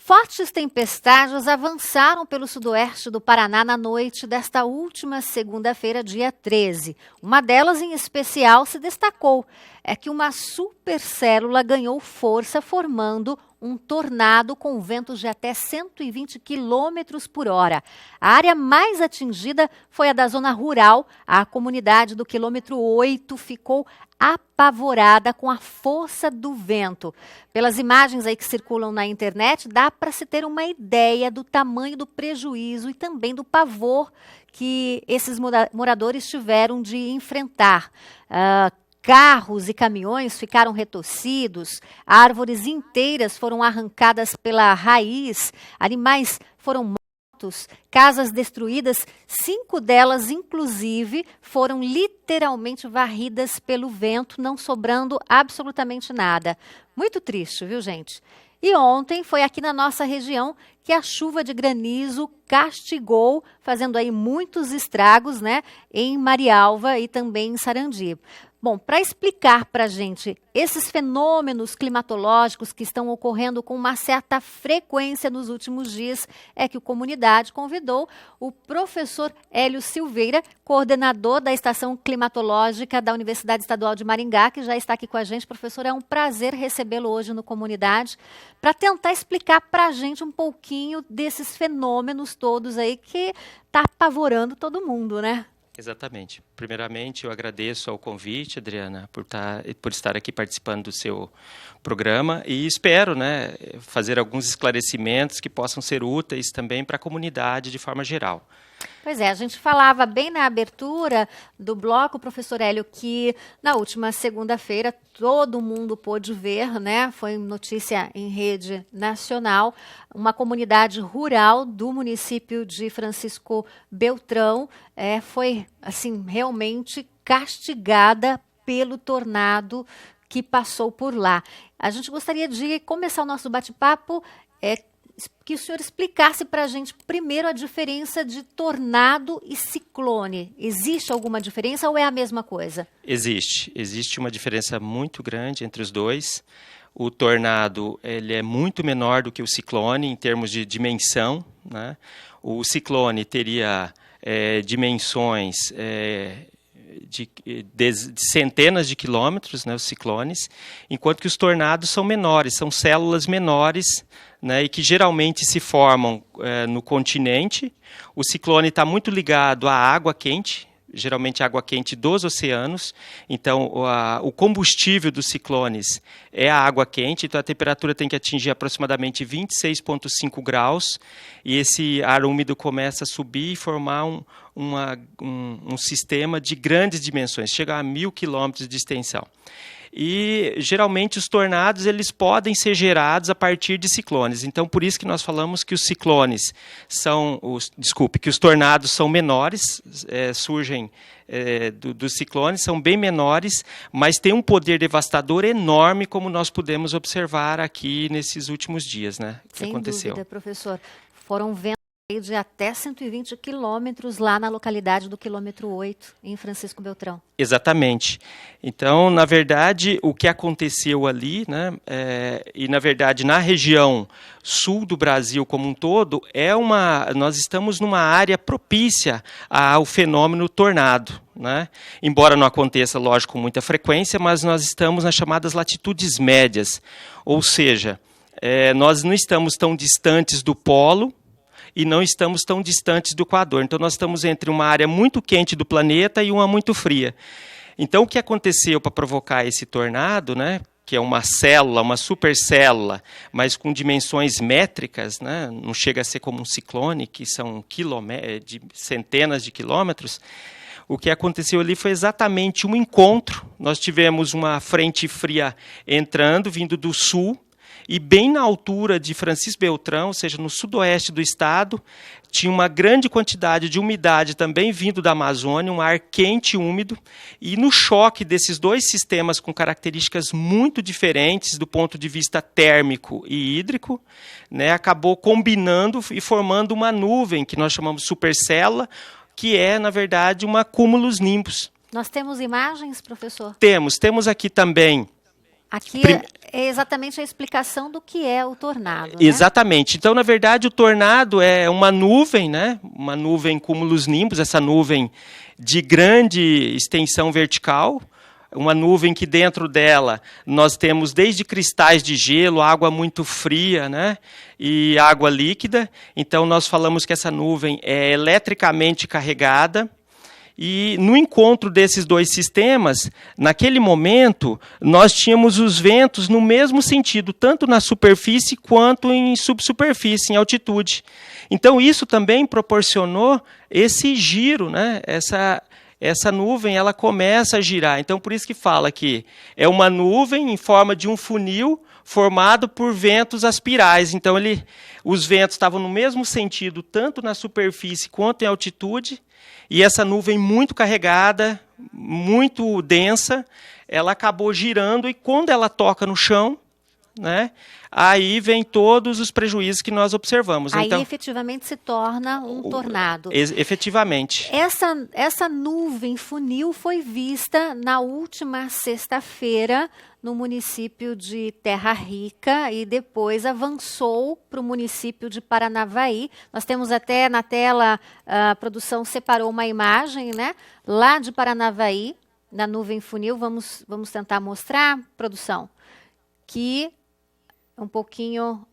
Fortes tempestades avançaram pelo sudoeste do Paraná na noite desta última segunda-feira, dia 13. Uma delas, em especial, se destacou. É que uma supercélula ganhou força formando um tornado com ventos de até 120 km por hora. A área mais atingida foi a da zona rural. A comunidade do quilômetro 8 ficou apavorada com a força do vento. Pelas imagens aí que circulam na internet, dá para se ter uma ideia do tamanho do prejuízo e também do pavor que esses moradores tiveram de enfrentar. Carros e caminhões ficaram retorcidos, árvores inteiras foram arrancadas pela raiz, animais foram mortos, casas destruídas, 5 delas, inclusive, foram literalmente varridas pelo vento, não sobrando absolutamente nada. Muito triste, viu, gente? E ontem foi aqui na nossa região que a chuva de granizo castigou, fazendo aí muitos estragos, né, em Marialva e também em Sarandi. Bom, para explicar para a gente esses fenômenos climatológicos que estão ocorrendo com uma certa frequência nos últimos dias, é que o Comunidade convidou o professor Hélio Silveira, coordenador da Estação Climatológica da Universidade Estadual de Maringá, que já está aqui com a gente. Professor, é um prazer recebê-lo hoje no Comunidade, para tentar explicar para a gente um pouquinho desses fenômenos todos aí que está apavorando todo mundo, né? Exatamente. Primeiramente, eu agradeço ao convite, Adriana, por estar aqui participando do seu programa e espero, né, fazer alguns esclarecimentos que possam ser úteis também para a comunidade de forma geral. Pois é, a gente falava bem na abertura do bloco, professor Hélio, que na última segunda-feira todo mundo pôde ver, né? Foi notícia em rede nacional, uma comunidade rural do município de Francisco Beltrão foi, assim, realmente castigada pelo tornado que passou por lá. A gente gostaria de começar o nosso bate-papo que o senhor explicasse para a gente primeiro a diferença de tornado e ciclone. Existe alguma diferença ou é a mesma coisa? Existe uma diferença muito grande entre os dois. O tornado ele é muito menor do que o ciclone em termos de dimensão, né? O ciclone teria dimensões de centenas de quilômetros, né, os ciclones, enquanto que os tornados são menores, são células menores, né, e que geralmente se formam no continente. O ciclone está muito ligado à água quente, geralmente água quente dos oceanos. Então, o combustível dos ciclones é a água quente, então a temperatura tem que atingir aproximadamente 26,5 graus, e esse ar úmido começa a subir e formar um sistema de grandes dimensões, chega a 1.000 quilômetros de extensão. E, geralmente, os tornados eles podem ser gerados a partir de ciclones. Então, por isso que nós falamos que os ciclones que os tornados são menores, surgem dos ciclones, são bem menores, mas têm um poder devastador enorme, como nós pudemos observar aqui nesses últimos dias, né? Que aconteceu. Sem dúvida, professor. Foram ventos de até 120 quilômetros lá na localidade do quilômetro 8, em Francisco Beltrão. Exatamente. Então, na verdade, o que aconteceu ali, né, e na verdade na região sul do Brasil como um todo, nós estamos numa área propícia ao fenômeno tornado, né? Embora não aconteça, lógico, com muita frequência, mas nós estamos nas chamadas latitudes médias, ou seja, nós não estamos tão distantes do polo, e não estamos tão distantes do Equador. Então, nós estamos entre uma área muito quente do planeta e uma muito fria. Então, o que aconteceu para provocar esse tornado, né, que é uma célula, uma supercélula, mas com dimensões métricas, né, não chega a ser como um ciclone, que são de centenas de quilômetros, o que aconteceu ali foi exatamente um encontro. Nós tivemos uma frente fria entrando, vindo do sul, e bem na altura de Francisco Beltrão, ou seja, no sudoeste do estado, tinha uma grande quantidade de umidade também vindo da Amazônia, um ar quente e úmido, e no choque desses dois sistemas com características muito diferentes do ponto de vista térmico e hídrico, né, acabou combinando e formando uma nuvem que nós chamamos de supercélula, que é, na verdade, uma cumulus nimbus. Nós temos imagens, professor? Temos aqui também Aqui é exatamente a explicação do que é o tornado. Né? Exatamente. Então, na verdade, o tornado é uma nuvem, né? Uma nuvem cumulus-nimbus, essa nuvem de grande extensão vertical, uma nuvem que dentro dela nós temos desde cristais de gelo, água muito fria, né? E água líquida. Então, nós falamos que essa nuvem é eletricamente carregada. E no encontro desses dois sistemas, naquele momento, nós tínhamos os ventos no mesmo sentido, tanto na superfície quanto em subsuperfície, em altitude. Então, isso também proporcionou esse giro, né? Essa nuvem ela começa a girar. Então, por isso que fala que é uma nuvem em forma de um funil formado por ventos aspirais. Então, os ventos estavam no mesmo sentido, tanto na superfície quanto em altitude, e essa nuvem muito carregada, muito densa, ela acabou girando, e quando ela toca no chão, né, aí vem todos os prejuízos que nós observamos. Aí então, efetivamente se torna um tornado. Efetivamente. Essa nuvem funil foi vista na última sexta-feira no município de Terra Rica e depois avançou para o município de Paranavaí. Nós temos até na tela, a produção separou uma imagem, né, lá de Paranavaí, na nuvem funil. Vamos tentar mostrar, produção, que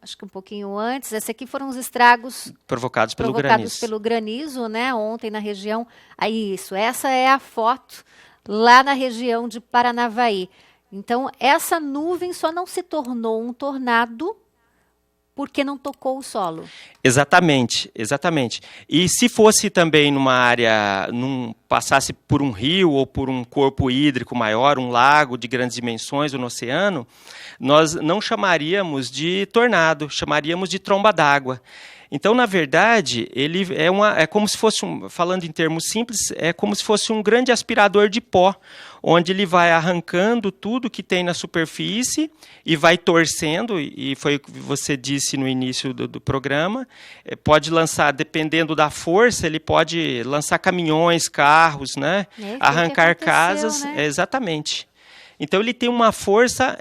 acho que um pouquinho antes, esse aqui foram os estragos provocados pelo granizo, né, ontem na região. Aí essa é a foto lá na região de Paranavaí. Então, essa nuvem só não se tornou um tornado porque não tocou o solo. Exatamente. E se fosse também numa área, passasse por um rio ou por um corpo hídrico maior, um lago de grandes dimensões, ou no oceano, nós não chamaríamos de tornado, chamaríamos de tromba d'água. Então, na verdade, ele é como se fosse, falando em termos simples, é como se fosse um grande aspirador de pó, onde ele vai arrancando tudo que tem na superfície e vai torcendo, e foi o que você disse no início do programa, pode lançar, dependendo da força, ele pode lançar caminhões, carros, né? Arrancar casas, né? Exatamente. Então, ele tem uma força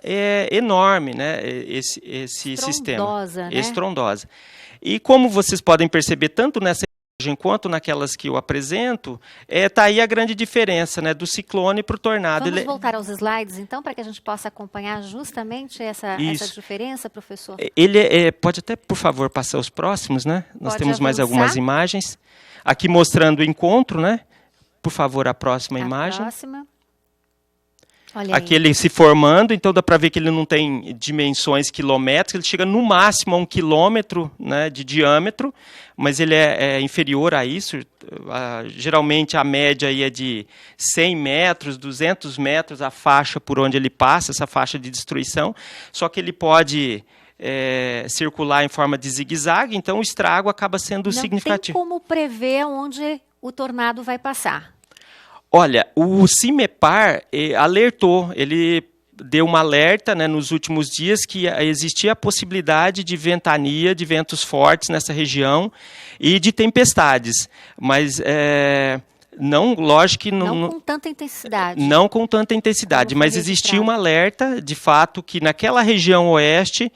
enorme, né? Esse sistema. Né? Estrondosa. E como vocês podem perceber, tanto nessa imagem quanto naquelas que eu apresento, está aí a grande diferença, né, do ciclone para o tornado. Vamos voltar aos slides, então, para que a gente possa acompanhar justamente essa diferença, professor? Pode até, por favor, passar os próximos, né? Nós temos avançar. Mais algumas imagens. Aqui mostrando o encontro, né? Por favor, a próxima imagem. Próxima. Olha aqui aí. Ele se formando, então dá para ver que ele não tem dimensões quilométricas, ele chega no máximo a 1 quilômetro, né, de diâmetro, mas ele é inferior a isso. Geralmente a média aí é de 100 metros, 200 metros a faixa por onde ele passa, essa faixa de destruição, só que ele pode circular em forma de zigue-zague, então o estrago acaba sendo significativo. Não tem como prever onde o tornado vai passar. Olha, o CIMEPAR alertou, ele deu uma alerta, né, nos últimos dias que existia a possibilidade de ventania, de ventos fortes nessa região e de tempestades, mas lógico que não com tanta intensidade. Não com tanta intensidade, mas existia um alerta, de fato, que naquela região oeste,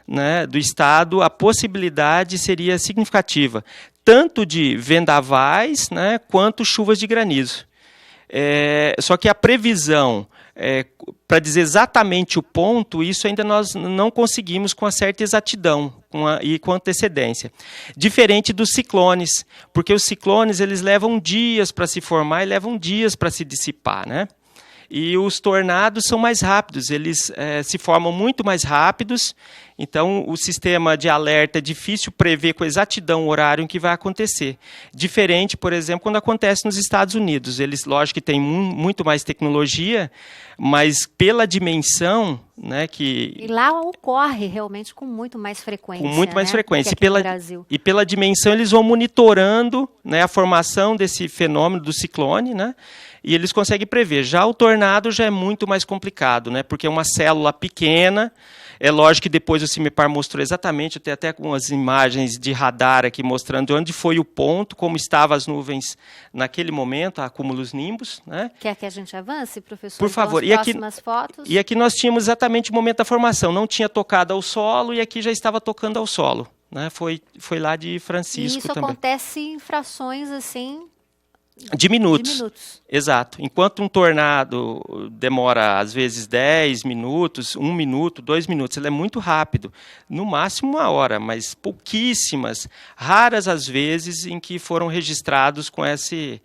né, do estado, a possibilidade seria significativa, tanto de vendavais, né, quanto chuvas de granizo. Só que a previsão, para dizer exatamente o ponto, isso ainda nós não conseguimos com uma certa exatidão e com antecedência. Diferente dos ciclones, porque os ciclones eles levam dias para se formar e levam dias para se dissipar, né? E os tornados são mais rápidos, eles se formam muito mais rápidos, então o sistema de alerta é difícil prever com exatidão o horário em que vai acontecer. Diferente, por exemplo, quando acontece nos Estados Unidos. Eles, lógico que têm muito mais tecnologia, mas pela dimensão, né, que... E lá ocorre realmente com muito mais frequência. Com muito mais frequência. Brasil. E pela dimensão eles vão monitorando, né, a formação desse fenômeno do ciclone, né? E eles conseguem prever. Já o tornado já é muito mais complicado, né? Porque é uma célula pequena, É lógico que depois o CIMEPAR mostrou exatamente, eu tenho até algumas imagens de radar aqui mostrando onde foi o ponto, como estavam as nuvens naquele momento, a cúmulos nimbus, né? Quer que a gente avance, professor? Por favor. Então, as próximas fotos. E aqui nós tínhamos exatamente o momento da formação, não tinha tocado ao solo e aqui já estava tocando ao solo, né? Foi lá de Francisco e isso também. acontece em frações assim... De minutos. Exato. Enquanto um tornado demora, às vezes, 10 minutos, 1 minuto, 2 minutos, ele é muito rápido. No máximo 1 hora, mas pouquíssimas, raras as vezes em que foram registrados com essa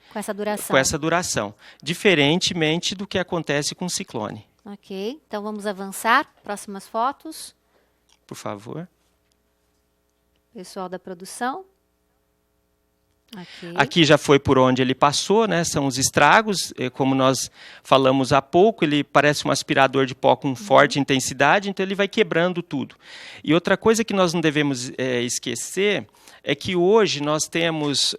duração. Diferentemente do que acontece com o ciclone. Ok. Então, vamos avançar. Próximas fotos. Por favor. Pessoal da produção. Okay. Aqui já foi por onde ele passou, né? São os estragos, como nós falamos há pouco, ele parece um aspirador de pó com forte intensidade, então ele vai quebrando tudo. E outra coisa que nós não devemos esquecer é que hoje nós temos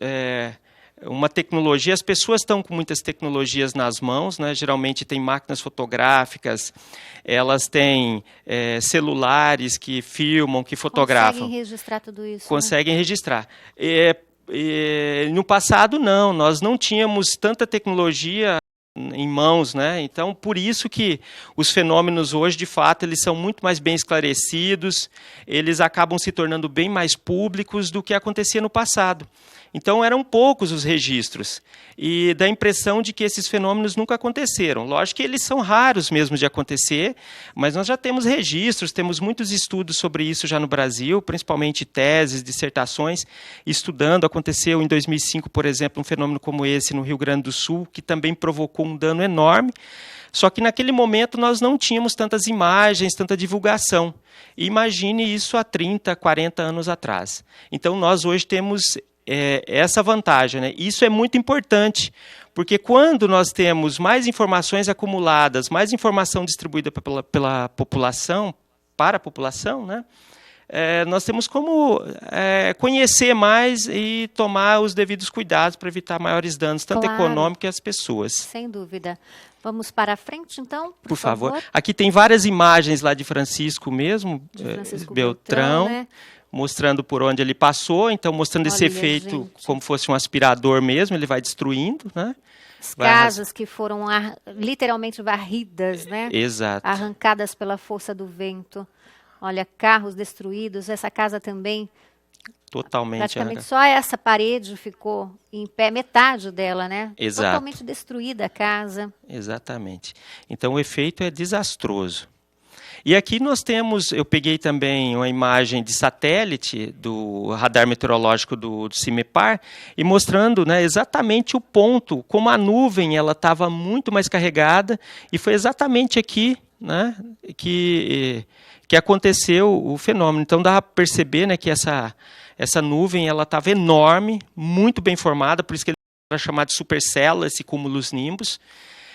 uma tecnologia, as pessoas estão com muitas tecnologias nas mãos, né? Geralmente tem máquinas fotográficas, elas têm celulares que filmam, que fotografam. Conseguem registrar tudo isso. Conseguem registrar. No passado, não, nós não tínhamos tanta tecnologia em mãos, né? Então, por isso que os fenômenos hoje, de fato, eles são muito mais bem esclarecidos, eles acabam se tornando bem mais públicos do que acontecia no passado. Então, eram poucos os registros, e dá a impressão de que esses fenômenos nunca aconteceram. Lógico que eles são raros mesmo de acontecer, mas nós já temos registros, temos muitos estudos sobre isso já no Brasil, principalmente teses, dissertações, estudando. Aconteceu em 2005, por exemplo, um fenômeno como esse no Rio Grande do Sul, que também provocou um dano enorme, só que naquele momento nós não tínhamos tantas imagens, tanta divulgação. E imagine isso há 30, 40 anos atrás. Então, nós hoje temos essa vantagem, né? Isso é muito importante, porque quando nós temos mais informações acumuladas, mais informação distribuída pela população, para a população, né? Nós temos como conhecer mais e tomar os devidos cuidados para evitar maiores danos, tanto econômicos que às pessoas. Sem dúvida. Vamos para a frente, então, por favor. Aqui tem várias imagens lá de Francisco mesmo, de Francisco Beltrão, né? Mostrando por onde ele passou, então mostrando esse efeito, gente, como fosse um aspirador mesmo, ele vai destruindo, né? As casas que foram literalmente varridas, né? Exato. Arrancadas pela força do vento. Olha, carros destruídos, essa casa também. Totalmente. Praticamente só essa parede ficou em pé, metade dela, né? Exato. Totalmente destruída a casa. Exatamente. Então o efeito é desastroso. E aqui nós temos, eu peguei também uma imagem de satélite do radar meteorológico do CIMEPAR e mostrando, né, exatamente o ponto, como a nuvem ela estava muito mais carregada, e foi exatamente aqui, né, que aconteceu o fenômeno. Então dá para perceber, né, que essa nuvem ela estava enorme, muito bem formada, por isso que ele era chamado de supercélula, esse cúmulos nimbus,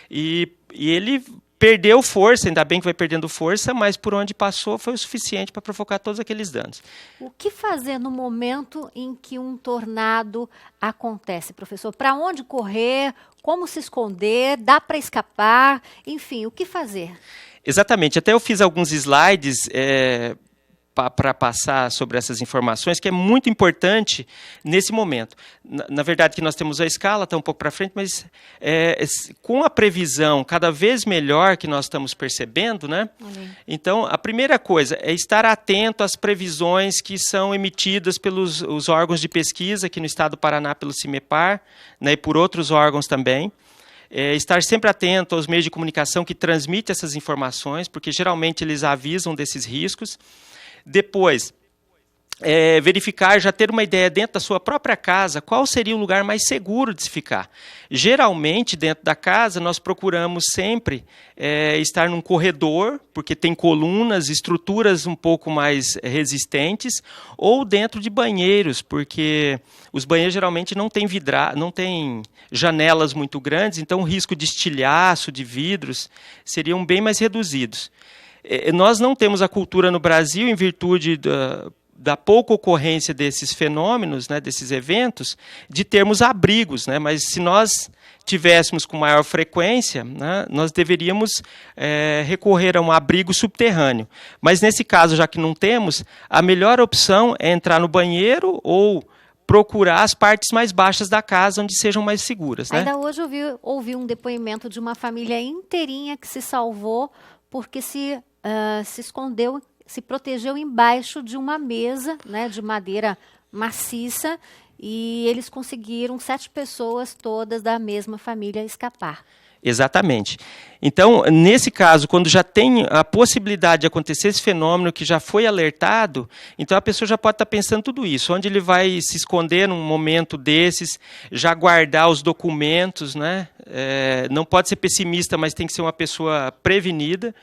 e ele perdeu força, ainda bem que vai perdendo força, mas por onde passou foi o suficiente para provocar todos aqueles danos. O que fazer no momento em que um tornado acontece, professor? Para onde correr? Como se esconder? Dá para escapar? Enfim, o que fazer? Exatamente. Até eu fiz alguns slides para passar sobre essas informações, que é muito importante nesse momento. Na verdade, que nós temos a escala, está um pouco para frente, mas com a previsão cada vez melhor que nós estamos percebendo, né? Então, a primeira coisa é estar atento às previsões que são emitidas pelos os órgãos de pesquisa, aqui no estado do Paraná, pelo CIMEPAR, né, e por outros órgãos também. Estar sempre atento aos meios de comunicação que transmitem essas informações, porque geralmente eles avisam desses riscos. Depois, verificar, já ter uma ideia dentro da sua própria casa, qual seria o lugar mais seguro de se ficar. Geralmente, dentro da casa, nós procuramos sempre estar num corredor, porque tem colunas, estruturas um pouco mais resistentes, ou dentro de banheiros, porque os banheiros geralmente não têm janelas muito grandes, então o risco de estilhaço, de vidros, seriam bem mais reduzidos. Nós não temos a cultura no Brasil, em virtude da pouca ocorrência desses fenômenos, né, desses eventos, de termos abrigos, né? Mas se nós tivéssemos com maior frequência, né, nós deveríamos recorrer a um abrigo subterrâneo. Mas nesse caso, já que não temos, a melhor opção é entrar no banheiro ou procurar as partes mais baixas da casa, onde sejam mais seguras. Né? Ainda hoje eu ouvi um depoimento de uma família inteirinha que se salvou porque se escondeu, se protegeu embaixo de uma mesa, né, de madeira maciça, e eles conseguiram 7 pessoas todas da mesma família escapar. Exatamente. Então, nesse caso, quando já tem a possibilidade de acontecer esse fenômeno que já foi alertado, então a pessoa já pode estar pensando tudo isso, onde ele vai se esconder num momento desses, já guardar os documentos, né? Não pode ser pessimista, mas tem que ser uma pessoa prevenida,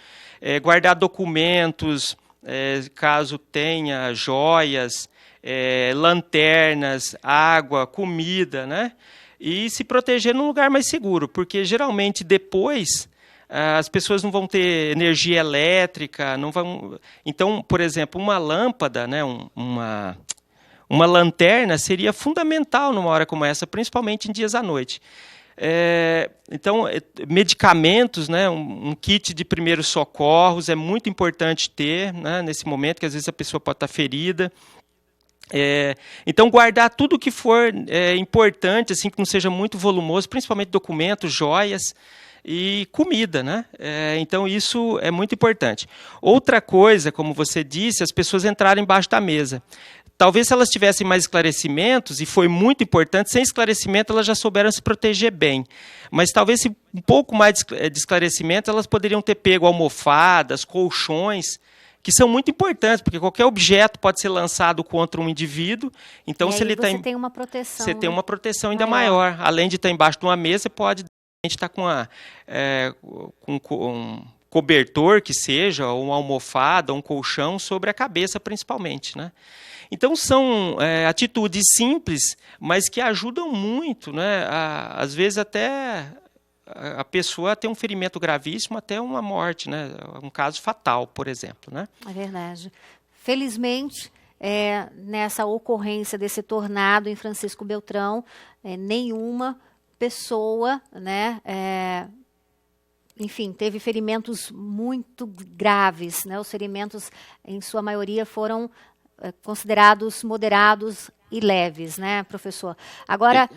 guardar documentos, caso tenha joias, lanternas, água, comida, né? E se proteger num lugar mais seguro, porque geralmente depois as pessoas não vão ter energia elétrica, não vão. Então, por exemplo, uma lâmpada, né, uma lanterna seria fundamental numa hora como essa, principalmente em dias à noite. Então, medicamentos, né, um kit de primeiros socorros é muito importante ter, né, nesse momento, que às vezes a pessoa pode estar ferida. Então, guardar tudo que for importante, assim, que não seja muito volumoso, principalmente documentos, joias e comida, né? Então, isso é muito importante. Outra coisa, como você disse, as pessoas entrarem embaixo da mesa. Talvez se elas tivessem mais esclarecimentos, e foi muito importante, sem esclarecimento elas já souberam se proteger bem. Mas talvez se um pouco mais de esclarecimento, elas poderiam ter pego almofadas, colchões, que são muito importantes, porque qualquer objeto pode ser lançado contra um indivíduo. Então, se ele você tem uma proteção. Você tem uma proteção ainda maior. Além de estar embaixo de uma mesa, você pode estar com um cobertor, que seja, ou uma almofada, um colchão, sobre a cabeça, principalmente, né? Então, são atitudes simples, mas que ajudam muito, né? Às vezes, até a pessoa tem um ferimento gravíssimo, até uma morte, né? Um caso fatal, por exemplo. Né? É verdade. Felizmente, nessa ocorrência desse tornado em Francisco Beltrão, nenhuma pessoa, né, enfim, teve ferimentos muito graves. Né? Os ferimentos, em sua maioria, foram considerados moderados e leves, né, professor? Agora,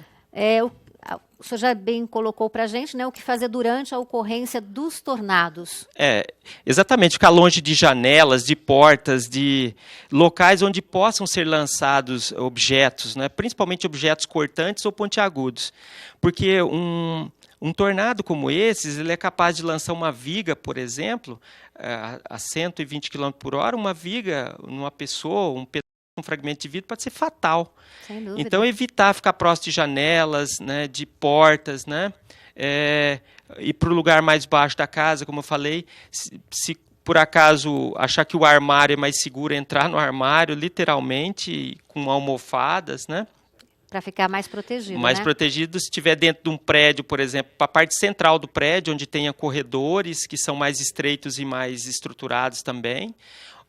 o senhor já bem colocou para a gente, né, o que fazer durante a ocorrência dos tornados. Exatamente, ficar longe de janelas, de portas, de locais onde possam ser lançados objetos, né, principalmente objetos cortantes ou pontiagudos. Porque um tornado como esses, ele é capaz de lançar uma viga, por exemplo, a 120 km por hora, uma viga numa pessoa, um fragmento de vidro pode ser fatal. Sem dúvida. Então, evitar ficar próximo de janelas, né, de portas, né, ir para o lugar mais baixo da casa, como eu falei. Se por acaso achar que o armário é mais seguro, entrar no armário, literalmente, com almofadas, né? Para ficar mais protegido, mais protegido, se estiver dentro de um prédio, por exemplo, para a parte central do prédio, onde tenha corredores que são mais estreitos e mais estruturados também,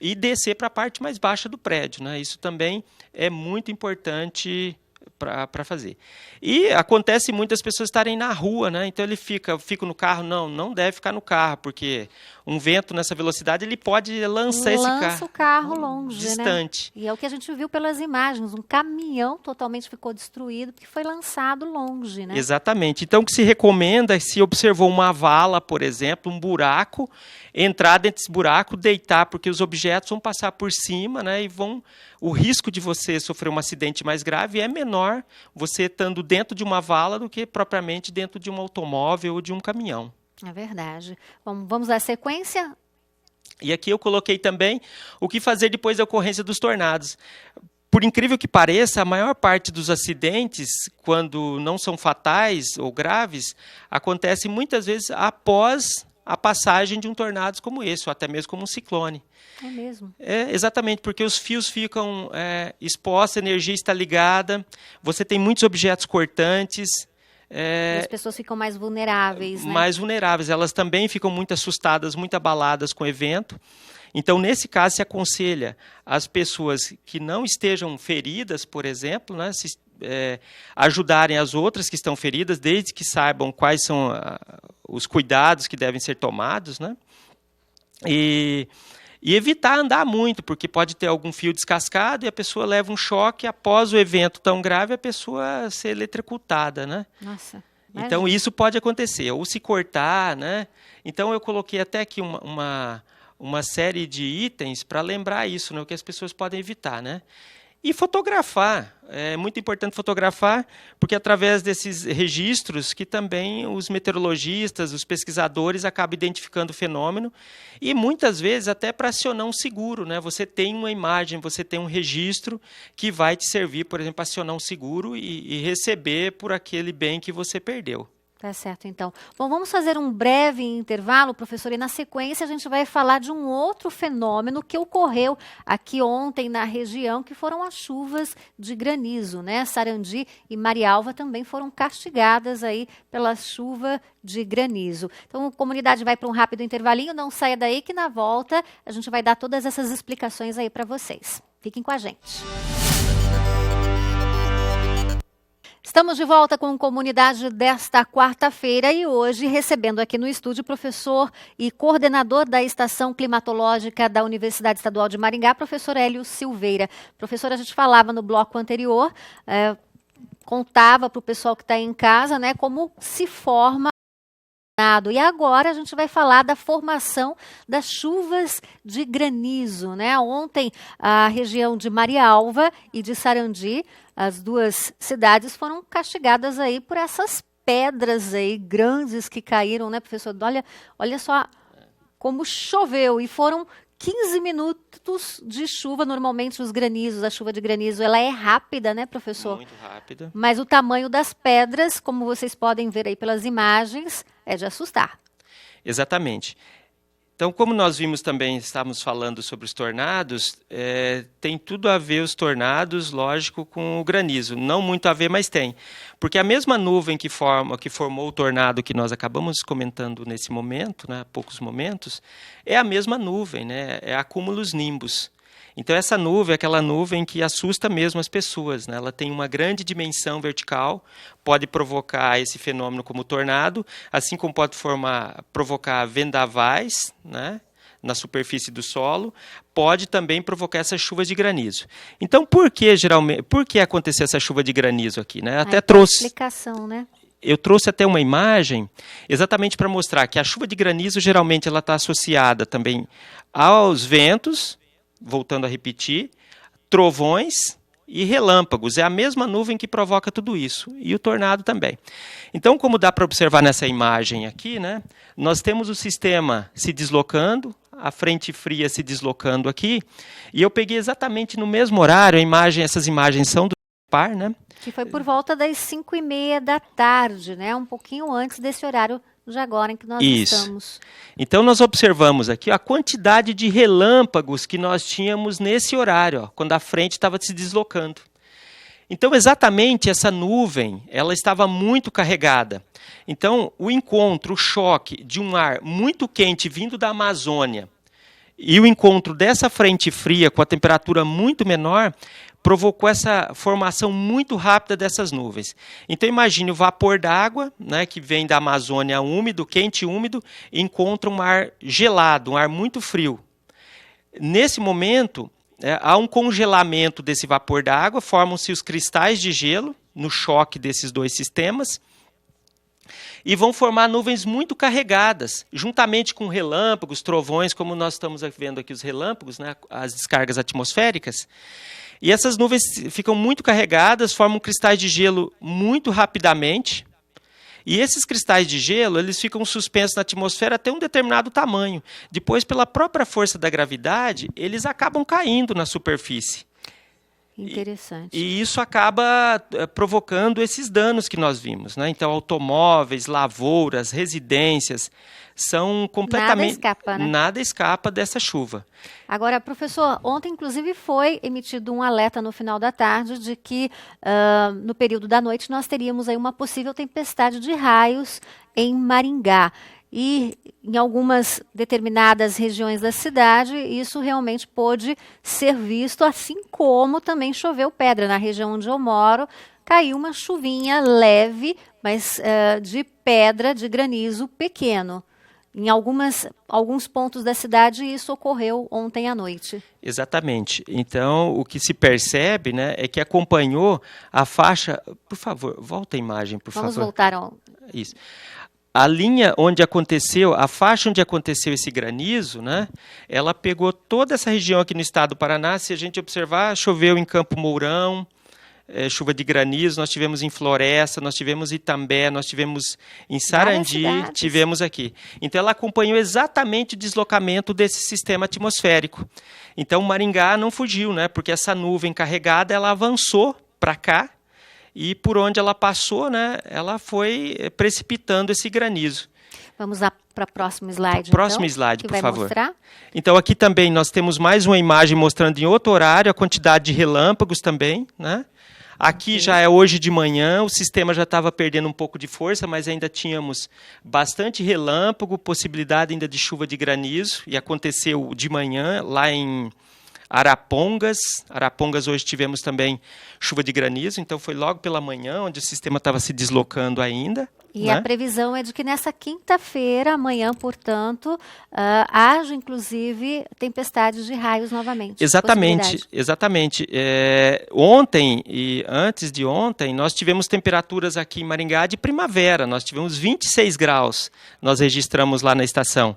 e descer para a parte mais baixa do prédio. Né? Isso também é muito importante para fazer. E acontece muitas pessoas estarem na rua, né? Então ele fica no carro. Não deve ficar no carro, porque um vento nessa velocidade ele pode lançar esse carro. Lança o carro longe, distante. Né? E é o que a gente viu pelas imagens. Um caminhão totalmente ficou destruído porque foi lançado longe, né? Exatamente. Então o que se recomenda é, se observou uma vala, por exemplo, um buraco, entrar dentro desse buraco, deitar, porque os objetos vão passar por cima, né? E o risco de você sofrer um acidente mais grave é menor você estando dentro de uma vala do que propriamente dentro de um automóvel ou de um caminhão. É verdade. Vamos à sequência? E aqui eu coloquei também o que fazer depois da ocorrência dos tornados. Por incrível que pareça, a maior parte dos acidentes, quando não são fatais ou graves, acontece muitas vezes após a passagem de um tornado como esse, ou até mesmo como um ciclone. É mesmo? Exatamente, porque os fios ficam expostos, a energia está ligada, você tem muitos objetos cortantes. E as pessoas ficam mais vulneráveis, né? Mais vulneráveis, elas também ficam muito assustadas, muito abaladas com o evento. Então, nesse caso, se aconselha as pessoas que não estejam feridas, por exemplo, né, ajudarem as outras que estão feridas, desde que saibam quais são os cuidados que devem ser tomados, né? E evitar andar muito, porque pode ter algum fio descascado e a pessoa leva um choque, após o evento tão grave, a pessoa ser eletrocutada, né? Nossa. Então, isso pode acontecer, ou se cortar, né? Então, eu coloquei até aqui uma série de itens para lembrar isso, né? O que as pessoas podem evitar, né? E fotografar, é muito importante fotografar, porque através desses registros que também os meteorologistas, os pesquisadores acabam identificando o fenômeno e muitas vezes até para acionar um seguro, né? Você tem uma imagem, você tem um registro que vai te servir, por exemplo, para acionar um seguro e receber por aquele bem que você perdeu. Tá certo, então. Bom, vamos fazer um breve intervalo, professor, e na sequência a gente vai falar de um outro fenômeno que ocorreu aqui ontem na região, que foram as chuvas de granizo, né? Sarandi e Marialva também foram castigadas aí pela chuva de granizo. Então, a comunidade vai para um rápido intervalinho, não saia daí que na volta a gente vai dar todas essas explicações aí para vocês. Fiquem com a gente. Estamos de volta com Comunidade desta quarta-feira e hoje recebendo aqui no estúdio professor e coordenador da Estação Climatológica da Universidade Estadual de Maringá, professor Hélio Silveira. Professor, a gente falava no bloco anterior, contava para o pessoal que está em casa, né, como se forma. E agora a gente vai falar da formação das chuvas de granizo, né? Ontem a região de Marialva e de Sarandi, as duas cidades foram castigadas aí por essas pedras aí grandes que caíram, né, professor? Olha só como choveu e foram 15 minutos de chuva. Normalmente os granizos, a chuva de granizo, ela é rápida, né, professor? Muito rápida. Mas o tamanho das pedras, como vocês podem ver aí pelas imagens, é de assustar. Exatamente. Então, como nós vimos também, estávamos falando sobre os tornados, tem tudo a ver os tornados, lógico, com o granizo. Não muito a ver, mas tem. Porque a mesma nuvem que formou o tornado que nós acabamos comentando nesse momento, né, há poucos momentos, é a mesma nuvem, né, é a cúmulus nimbus. Então, essa nuvem é aquela nuvem que assusta mesmo as pessoas, né? Ela tem uma grande dimensão vertical, pode provocar esse fenômeno como tornado, assim como pode provocar vendavais, né, na superfície do solo, pode também provocar essas chuvas de granizo. Então, por que acontecer essa chuva de granizo aqui, né? Até trouxe explicação, né? Eu trouxe até uma imagem exatamente para mostrar que a chuva de granizo geralmente ela está associada também aos ventos, voltando a repetir, trovões e relâmpagos. É a mesma nuvem que provoca tudo isso. E o tornado também. Então, como dá para observar nessa imagem aqui, né, nós temos o sistema se deslocando, a frente fria se deslocando aqui, e eu peguei exatamente no mesmo horário, essas imagens são do par, né? Que foi por volta das 5h30 da tarde, né? Um pouquinho antes desse horário de agora em que nós estamos. Então, nós observamos aqui a quantidade de relâmpagos que nós tínhamos nesse horário, quando a frente estava se deslocando. Então, exatamente essa nuvem, ela estava muito carregada. Então, o choque de um ar muito quente vindo da Amazônia e o encontro dessa frente fria com a temperatura muito menor provocou essa formação muito rápida dessas nuvens. Então, imagine o vapor d'água, né, que vem da Amazônia úmido, quente e úmido, encontra um ar gelado, um ar muito frio. Nesse momento, há um congelamento desse vapor d'água, formam-se os cristais de gelo no choque desses dois sistemas, e vão formar nuvens muito carregadas, juntamente com relâmpagos, trovões, como nós estamos vendo aqui os relâmpagos, né, as descargas atmosféricas. E essas nuvens ficam muito carregadas, formam cristais de gelo muito rapidamente. E esses cristais de gelo, eles ficam suspensos na atmosfera até um determinado tamanho. Depois, pela própria força da gravidade, eles acabam caindo na superfície. Interessante. E isso acaba provocando esses danos que nós vimos, né? Então, automóveis, lavouras, residências, são completamente... Nada escapa, né? Nada escapa dessa chuva. Agora, professor, ontem, inclusive, foi emitido um alerta no final da tarde de que, no período da noite, nós teríamos aí uma possível tempestade de raios em Maringá. e em algumas determinadas regiões da cidade isso realmente pôde ser visto, assim como também choveu pedra. Na região onde eu moro, caiu uma chuvinha leve, mas de pedra, de granizo pequeno. Em alguns pontos da cidade, isso ocorreu ontem à noite. Exatamente. Então, o que se percebe, né, é que acompanhou a faixa... Por favor, volta a imagem, por favor. Vamos voltar ao... Isso. A linha onde aconteceu, a faixa onde aconteceu esse granizo, né, ela pegou toda essa região aqui no estado do Paraná. Se a gente observar, choveu em Campo Mourão, chuva de granizo, nós tivemos em Floresta, nós tivemos em Itambé, nós tivemos em Sarandi, tivemos aqui. Então, ela acompanhou exatamente o deslocamento desse sistema atmosférico. Então, Maringá não fugiu, né? Porque essa nuvem carregada, ela avançou para cá e por onde ela passou, né? Ela foi precipitando esse granizo. Vamos lá para o próximo slide. Próximo então, slide, que por vai favor. Mostrar. Então, aqui também nós temos mais uma imagem mostrando em outro horário a quantidade de relâmpagos também, né? Aqui já é hoje de manhã, o sistema já estava perdendo um pouco de força, mas ainda tínhamos bastante relâmpago, possibilidade ainda de chuva de granizo, e aconteceu de manhã lá em Arapongas. Arapongas hoje tivemos também chuva de granizo, então foi logo pela manhã, onde o sistema estava se deslocando ainda. E a previsão é de que nessa quinta-feira, amanhã, portanto, haja, inclusive, tempestades de raios novamente. Exatamente, exatamente. Ontem e antes de ontem, nós tivemos temperaturas aqui em Maringá de primavera. Nós tivemos 26 graus, nós registramos lá na estação.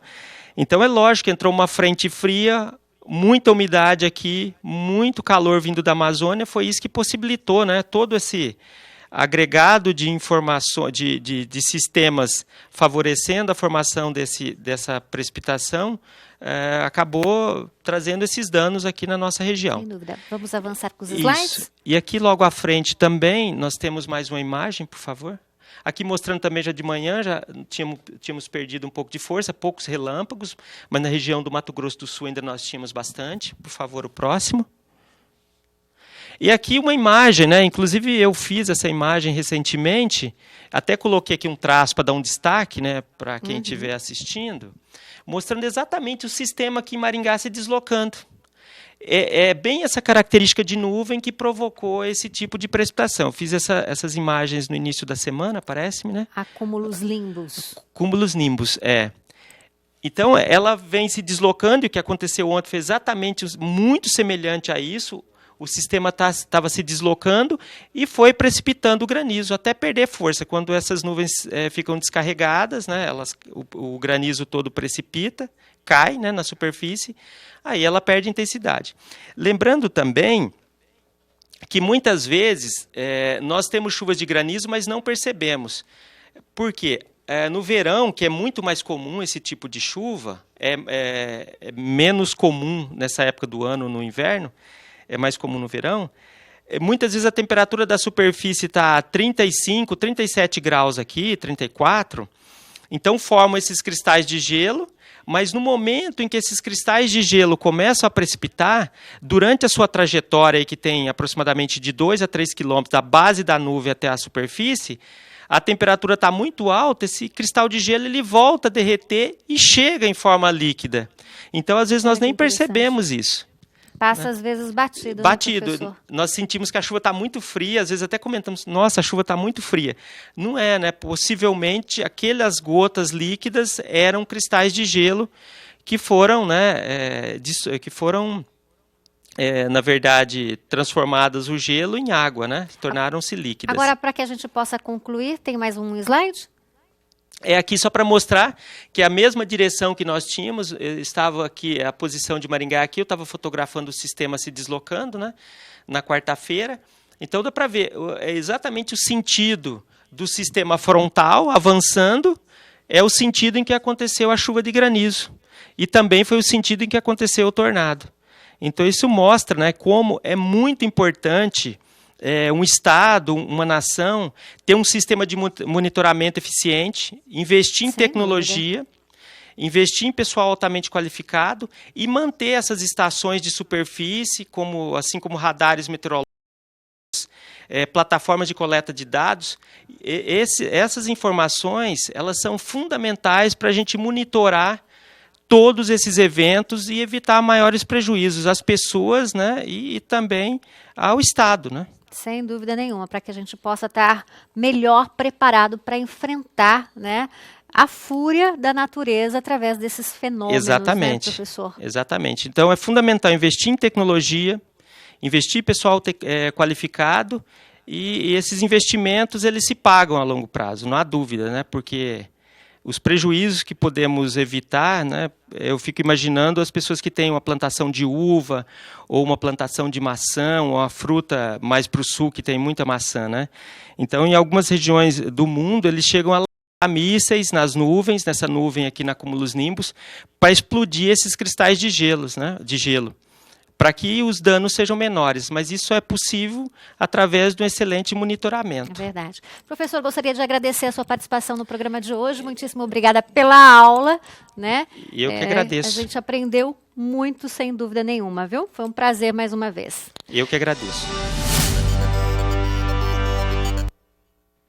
Então, é lógico que entrou uma frente fria, muita umidade aqui, muito calor vindo da Amazônia. Foi isso que possibilitou, né, todo esse agregado de informações, de sistemas favorecendo a formação dessa precipitação, acabou trazendo esses danos aqui na nossa região. Sem dúvida. Vamos avançar com os slides? Isso. E aqui logo à frente também, nós temos mais uma imagem, por favor. Aqui mostrando também já de manhã, já tínhamos perdido um pouco de força, poucos relâmpagos, mas na região do Mato Grosso do Sul ainda nós tínhamos bastante. Por favor, o próximo. E aqui uma imagem, né? Inclusive eu fiz essa imagem recentemente, até coloquei aqui um traço para dar um destaque, né, para quem estiver assistindo, mostrando exatamente o sistema aqui em Maringá se deslocando. É bem essa característica de nuvem que provocou esse tipo de precipitação. Fiz essas imagens no início da semana, parece-me, né? Cúmulos nimbus. Cúmulos nimbus, Então, ela vem se deslocando, e o que aconteceu ontem foi exatamente muito semelhante a isso. O sistema estava se deslocando e foi precipitando o granizo até perder força. Quando essas nuvens ficam descarregadas, né, o granizo todo precipita, cai, né, na superfície, aí ela perde intensidade. Lembrando também que muitas vezes nós temos chuvas de granizo, mas não percebemos. Por quê? No verão, que é muito mais comum esse tipo de chuva, é menos comum nessa época do ano, no inverno, é mais comum no verão, muitas vezes a temperatura da superfície está a 35, 37 graus aqui, 34, então formam esses cristais de gelo, mas no momento em que esses cristais de gelo começam a precipitar, durante a sua trajetória, aí, que tem aproximadamente de 2 a 3 quilômetros da base da nuvem até a superfície, a temperatura está muito alta, esse cristal de gelo ele volta a derreter e chega em forma líquida. Então, às vezes, nós nem percebemos isso. Passa, às vezes, batido. Batido. Nós sentimos que a chuva está muito fria, às vezes até comentamos, nossa, a chuva está muito fria. Não é, né? Possivelmente, aquelas gotas líquidas eram cristais de gelo que foram, né, na verdade, transformadas o gelo em água, né? Tornaram-se líquidas. Agora, para que a gente possa concluir, tem mais um slide? É aqui só para mostrar que a mesma direção que nós tínhamos, estava aqui, a posição de Maringá aqui, eu estava fotografando o sistema se deslocando, né, na quarta-feira. Então dá para ver exatamente o sentido do sistema frontal avançando, é o sentido em que aconteceu a chuva de granizo. E também foi o sentido em que aconteceu o tornado. Então isso mostra, né, como é muito importante um Estado, uma nação, ter um sistema de monitoramento eficiente, investir em tecnologia, investir em pessoal altamente qualificado e manter essas estações de superfície, assim como radares meteorológicos, plataformas de coleta de dados. Essas informações, elas são fundamentais para a gente monitorar todos esses eventos e evitar maiores prejuízos às pessoas, né, e também ao Estado, né? Sem dúvida nenhuma, para que a gente possa estar melhor preparado para enfrentar, né, a fúria da natureza através desses fenômenos. Exatamente, né, professor? Exatamente. Então, é fundamental investir em tecnologia, investir em pessoal qualificado, e esses investimentos eles se pagam a longo prazo, não há dúvida, né? Porque os prejuízos que podemos evitar, né, eu fico imaginando as pessoas que têm uma plantação de uva, ou uma plantação de maçã, ou uma fruta mais para o sul, que tem muita maçã, né? Então, em algumas regiões do mundo, eles chegam a lançar mísseis nas nuvens, nessa nuvem aqui na cumulus nimbus, para explodir esses cristais de gelo, né, para que os danos sejam menores, mas isso é possível através de um excelente monitoramento. É verdade. Professor, gostaria de agradecer a sua participação no programa de hoje. Muitíssimo obrigada pela aula, né? E eu que agradeço. A gente aprendeu muito, sem dúvida nenhuma, viu? Foi um prazer mais uma vez. Eu que agradeço.